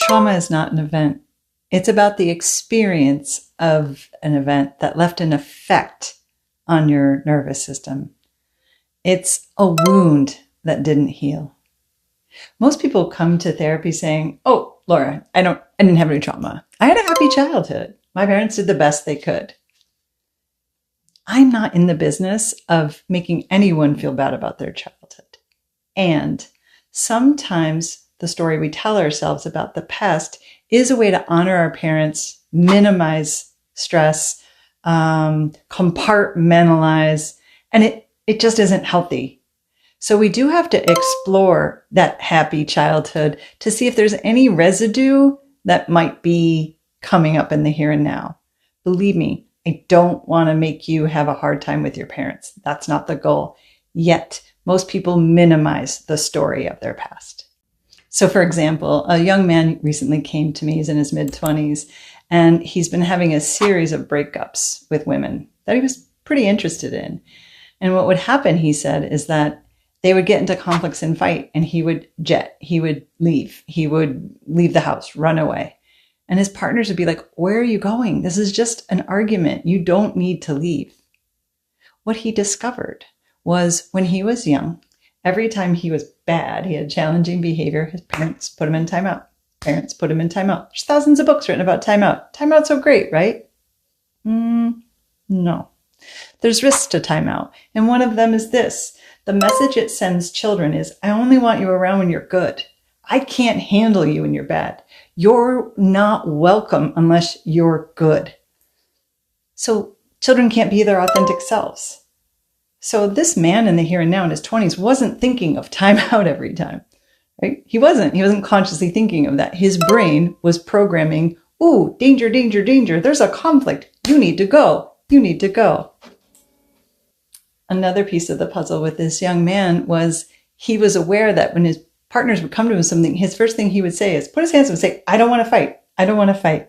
Trauma is not an event. It's about the experience of an event that left an effect on your nervous system. It's a wound that didn't heal. Most people come to therapy saying, "Oh, Laura, I didn't have any trauma. I had a happy childhood. My parents did the best they could." I'm not in the business of making anyone feel bad about their childhood. And sometimes the story we tell ourselves about the past is a way to honor our parents, minimize stress, compartmentalize, and it just isn't healthy. So we do have to explore that happy childhood to see if there's any residue that might be coming up in the here and now. Believe me, I don't want to make you have a hard time with your parents. That's not the goal. Yet, most people minimize the story of their past. So for example, a young man recently came to me, he's in his mid-20s, and he's been having a series of breakups with women that he was pretty interested in. And what would happen, he said, is that they would get into conflicts and fight, and he would leave the house, run away. And his partners would be like, "Where are you going? This is just an argument. You don't need to leave." What he discovered was when he was young, every time he was bad, he had challenging behavior, his parents put him in timeout. Parents put him in timeout. There's thousands of books written about timeout. Timeout's so great, right? No. There's risks to timeout. And one of them is this. The message it sends children is, "I only want you around when you're good. I can't handle you when you're bad. You're not welcome unless you're good." So children can't be their authentic selves. So this man in the here and now in his 20s wasn't thinking of timeout every time, right? He wasn't consciously thinking of that. His brain was programming, "Ooh, danger, danger, danger. There's a conflict. You need to go. You need to go." Another piece of the puzzle with this young man was he was aware that when his partners would come to him with something, his first thing he would say is put his hands up and say, "I don't want to fight. I don't want to fight."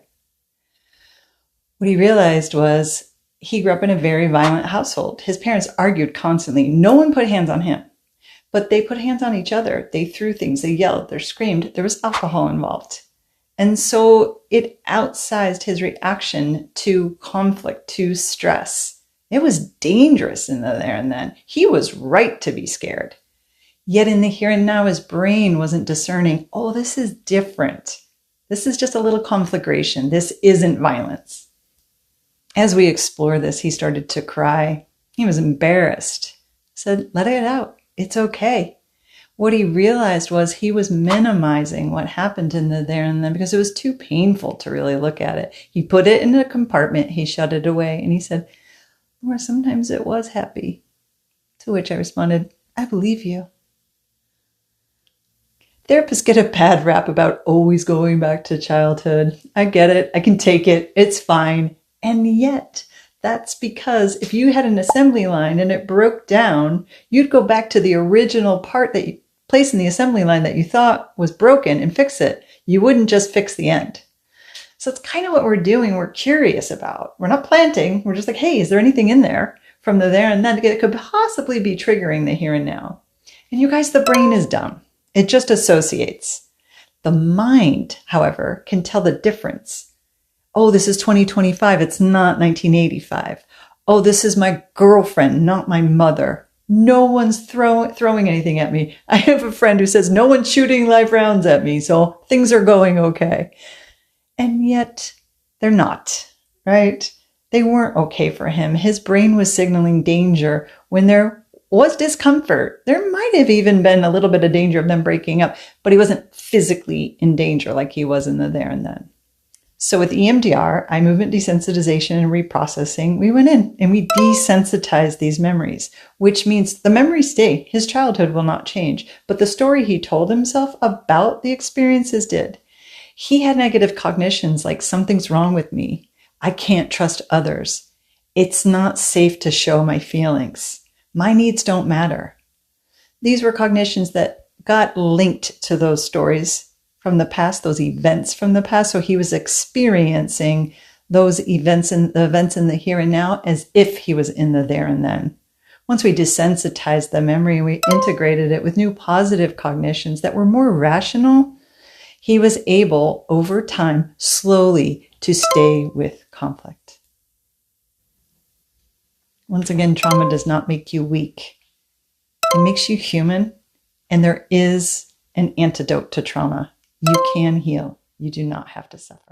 What he realized was he grew up in a very violent household. His parents argued constantly. No one put hands on him, but they put hands on each other. They threw things, they yelled, they screamed. There was alcohol involved. And so it outsized his reaction to conflict, to stress. It was dangerous in the there and then. He was right to be scared. Yet in the here and now, his brain wasn't discerning, "Oh, this is different. This is just a little conflagration. This isn't violence." As we explore this, he started to cry. He was embarrassed. I said, "Let it out. It's okay." What he realized was he was minimizing what happened in the there and then because it was too painful to really look at it. He put it in a compartment. He shut it away. And he said, "Laura, sometimes it was happy." To which I responded, "I believe you." Therapists get a bad rap about always going back to childhood. I get it. I can take it. It's fine. And yet, that's because if you had an assembly line and it broke down, you'd go back to the original part that you placed in the assembly line that you thought was broken and fix it. You wouldn't just fix the end. So it's kind of what we're doing. We're curious about. We're not planting. We're just like, hey, is there anything in there from the there and then that could possibly be triggering the here and now? And you guys, the brain is dumb. It just associates. The mind, however, can tell the difference. Oh, this is 2025. It's not 1985. Oh, this is my girlfriend, not my mother. No one's throwing anything at me. I have a friend who says, "No one's shooting live rounds at me, so things are going okay." And yet they're not, right? They weren't okay for him. His brain was signaling danger when there was discomfort. There might have even been a little bit of danger of them breaking up, but he wasn't physically in danger like he was in the there and then. So with EMDR, eye movement desensitization and reprocessing, we went in and we desensitized these memories, which means the memories stay. His childhood will not change, but the story he told himself about the experiences did. He had negative cognitions like something's wrong with me. I can't trust others. It's not safe to show my feelings. My needs don't matter. These were cognitions that got linked to those stories from the past, those events from the past. So he was experiencing those events and the events in the here and now as if he was in the there and then. Once we desensitized the memory, we integrated it with new positive cognitions that were more rational. he was able, over time, slowly to stay with conflict. Once again, trauma does not make you weak. It makes you human, and there is an antidote to trauma. You can heal. You do not have to suffer.